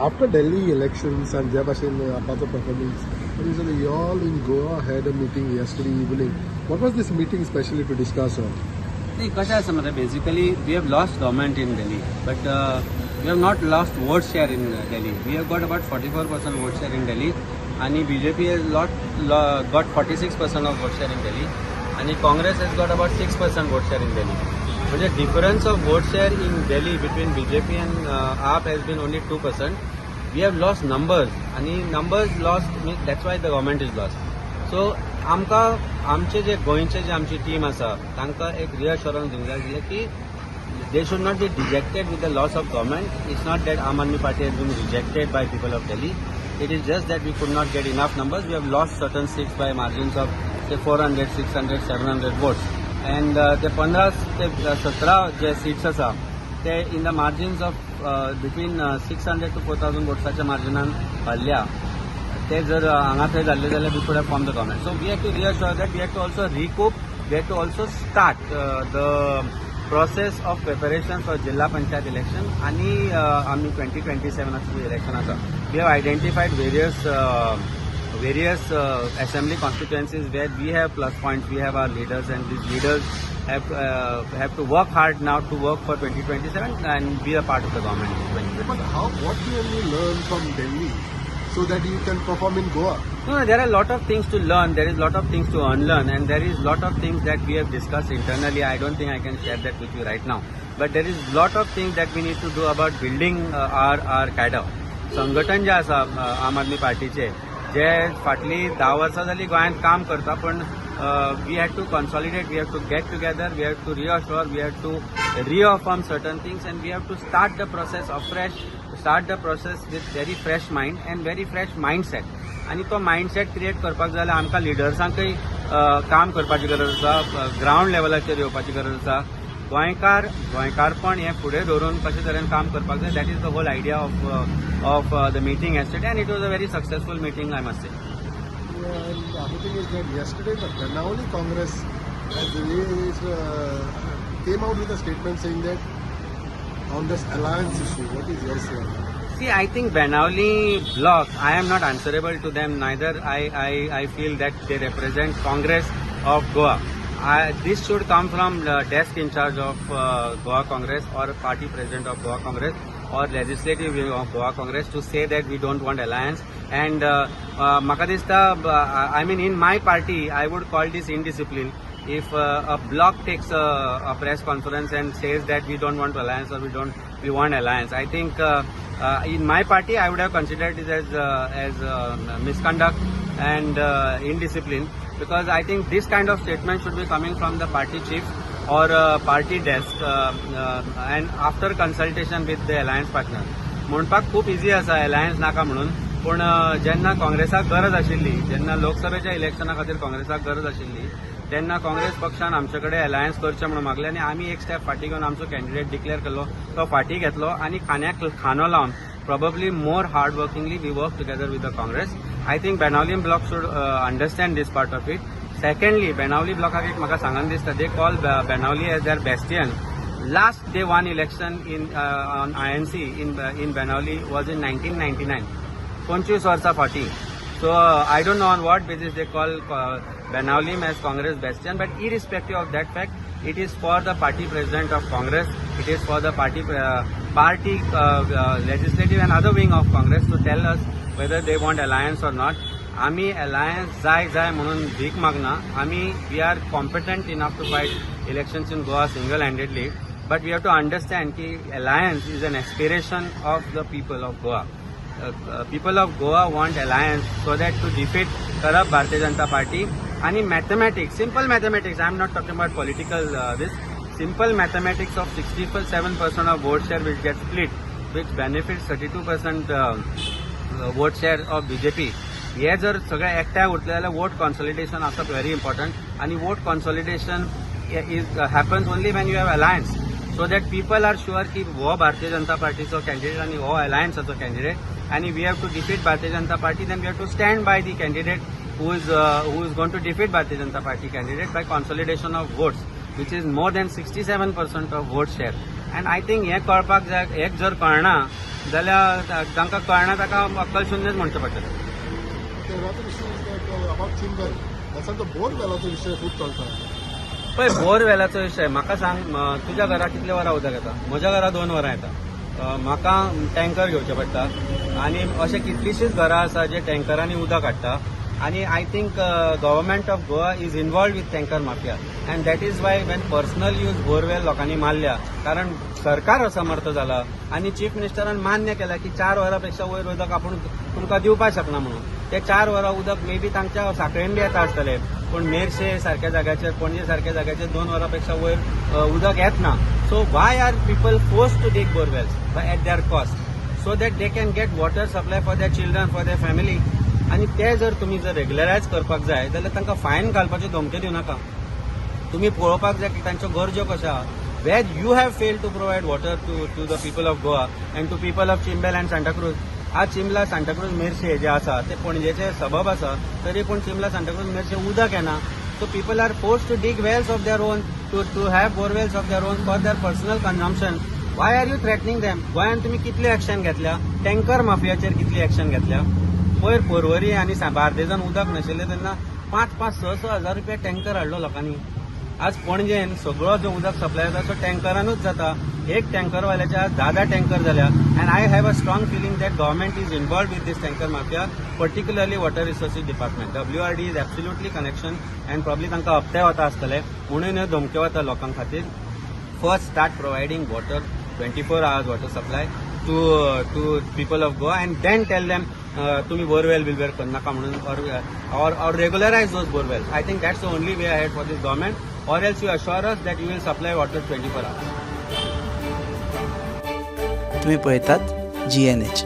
After Delhi elections and Jabashin Abba's performance, usually you all in Goa had a meeting yesterday evening. What was this meeting specially to discuss on? नाही कशें आसा मरे basically we have lost government in Delhi but we have not lost vote share in Delhi we have got about 44% vote share in Delhi आणि BJP has got 46% of vote share in Delhi आणि Congress has got about 6% vote share in Delhi म्हणजे difference of vote share in Delhi between BJP and AAP has been only 2%. We have lost numbers आणि numbers lost means that's why the government is lost. So आमकां आमचे जे गोंयचे जे आमची team आसा तांकां एक रिअश्युरन्स दिवंक जाय आशिल्लें की they should not be dejected with the loss of government. It's not that Aam Aadmi Party has been rejected by people of Delhi. It is just that we could not get enough numbers. We have lost certain seats by margins of ते 400, 600, 700 votes. And ते 15 ते 17 जे seats आसा ते in the margins of between 600 to 4,000 वोट्साच्या मार्जिनान हरल्या. ते जर हांगा थंय जाल्ले जाल्यार we could have form the government. So we have to reassure that we have to also recoup we have to also start the process of preparation for zilla panchayat election आणि आम्ही 2027 इलेक्शन आसा. We have identified various assembly constituencies where we have plus points, we have our leaders, and these leaders have to work hard now to work for 2027 and be a part of the government in 2027. But what can you learn from Delhi so that you can perform in Goa? No, there are a lot of things to learn. There is a lot of things to unlearn, and there is a lot of things that we have discussed internally. I don't think I can share that with you right now. But there is a lot of things that we need to do about building our cadre. संघटन जे आसा आम आदमी पार्टीचे जे फाटली 10 वर्सां जाली गोंयांत काम करता पण we had to consolidate we have to get together we have to reassure we have to reaffirm certain things and we have to start the process afresh start the process with very fresh mind and very fresh mindset. आणि तो mindset create करपाक जाय जाल्यार आमकां लिडर्सांकय काम करपाची गरज आसा. ग्रावंड लेवलाचेर येवपाची गरज आसा. गोंयकारपण हें फुडें दवरून कशे तरेन काम करपाक जाय that is the whole idea of the meeting yesterday, and it was a very successful meeting, I must say. Yeah, and the other thing is that yesterday the Banauli Congress came out with a statement saying that on this alliance issue, what is your say? See, I think Banauli bloc, I am not answerable to them neither. I feel that they represent Congress of Goa. This should come from the desk in charge of Goa Congress or party president of Goa Congress or legislative wing of Goa Congress to say that we don't want alliance. And maka dista, I mean in my party I would call this indiscipline if a bloc takes a press conference and says that we don't want alliance or we want alliance. I think in my party I would have considered it as misconduct and indiscipline, because I think this kind of statement should be coming from the party chief or party desk and after consultation with the alliance partner. म्हणपाक खूप easy आसा alliance नाका म्हणून, पूण जेन्ना काँग्रेसाक गरज आशिल्ली, जेन्ना लोकसभेच्या इलेक्शना खातीर काँग्रेसाक गरज आशिल्ली तेन्ना काँग्रेस पक्षान आमचे कडेन अलायन्स करचें म्हणून मागलें आनी आमी एक स्टेप फाटीं घेवन आमचो कॅन्डिडेट डिक्लेअर केलो. तो फाटीं घेतलो आनी खांद्याक खांदो लावन probably more hard workingly we work together with the Congress. I think Banauli bloc should understand this part of it. Secondly, Banauli bloc एक म्हाका सांगन दिसता, they call Banauli as their bastion. Last they won election in on INC in Banauli was in 1999. 25 वर्सां फाटीं. So I don't know on what basis they call Banauli as Congress bastion, but irrespective of that fact, it is for the party president of Congress, it is for the party legislative and other wing of Congress to tell us whether they want alliance or not. आम्ही alliance जाय म्हणून भीक मागना. we are competent enough to fight elections in Goa single-handedly, but we have to understand that alliance is an aspiration of the people of Goa. People of Goa want alliance so that to defeat corrupt Bharatiya Janata Party. And mathematics, simple mathematics, I am not talking about political simple mathematics of 67% of vote share which gets split, which benefits 32% vote share of BJP. हे जर सगळे एकठांय उरले जाल्यार vote कॉन्सॉलिडेशन आसप very important, आणि vote कॉन्सॉलिडेशन happens only when you have alliance, so that people are sure की हो Bharatiya Janata पार्टीचो candidate आणि हो अलायन्साचो कॅन्डिडेट, आणि we have to defeat Bharatiya Janata Party, then we have to stand by the candidate who is going to defeat Bharatiya Janata Party candidate by consolidation of votes. which is more than 67% of vote share. And I think हे कळपाक जाय, एक जर कळना जाल्यार तांकां कळना ताका अक्कल शुन्यच म्हणचें पडटलें. The other issue is that about Chimber, that's not the board वेलाचो विशय खूब चलता. पळय बोरवेलाचो विशय म्हाका सांग, तुज्या घरा कितले वरां उदक येता? म्हज्या घरा 2 वरां येता. म्हाका टँकर घेवचे पडटा आनी अशे कितलीशींच घरां आसा जे टँकरांनी उदक हाडटा. आणि I think government of Goa is involve with tanker mafia and that is why when personal use borewell लोकांनी मारल्या, कारण सरकार असमर्थ जाला आणि चीफ मिनिस्टरान मान्य केला की 4 वरांपेक्षा वयर उदक आपण तुमकां दिवपाक शकना म्हणून. ते 4 वरां उदक मे बी तांच्या साखळेन बी येता आसतले, पूण मेरशे सारख्या जाग्याचेर, पणजे सारख्या जाग्याचेर 2 वरांपेक्षा वयर उदक येत ना. So why are people forced to take borewells at their cost so that they can get water supply for their children, for their family. आणि ते जर तुम्ही जर रेग्युलरायज करपाक जाय जाल्यार तांकां फायन घालपाच्यो धमक्यो दिव नाका. तुम्ही पळोवपाक जाय की तांच्यो गरजो कशो आहा. Where you have failed to provide water to the people of Goa and to people of Chimbel and Santacruz. आज चिंबला सांताक्रूज मेरशे जे आसा ते पणजेचे सबब आसा, तरी पूण चिंबला सांताक्रूज मेरशे उदक येना. So people are force to dig wells of their own, to have borewells of their own for their personal consumption. Why are you threatening them? गोंयान तुम्ही कितली एक्शन घेतल्या? टँकर माफियाचेर कितली एक्शन घेतल्या? पयर पर्वरी आनी बार्देजान उदक नाशिल्लें तेन्ना 5-6 हजार रुपया टँकर हाडलो लोकांनी. आज पणजेन सगळो जो उदक सप्लाय जाता तो टँकरानूच जाता. एक टँकरवाल्याचे आज 10 टँकर जाल्या. And I have a strong feeling that government is involve with this tanker mafia, particularly water resources department. WRD is absolutely connection and probably तांकां हप्ते वता आसतले म्हणून ह्यो धमक्यो वता लोकां खातीर. First start providing water 24 hours water supply to people of Goa and then tell them तुम्ही बोरवेल बिलवेल करनाका म्हणून or regularize those borewells. I think that's the only way ahead for this government, or else you assure us that you will supply water 24 hours. तुम्ही पळयतात GNH.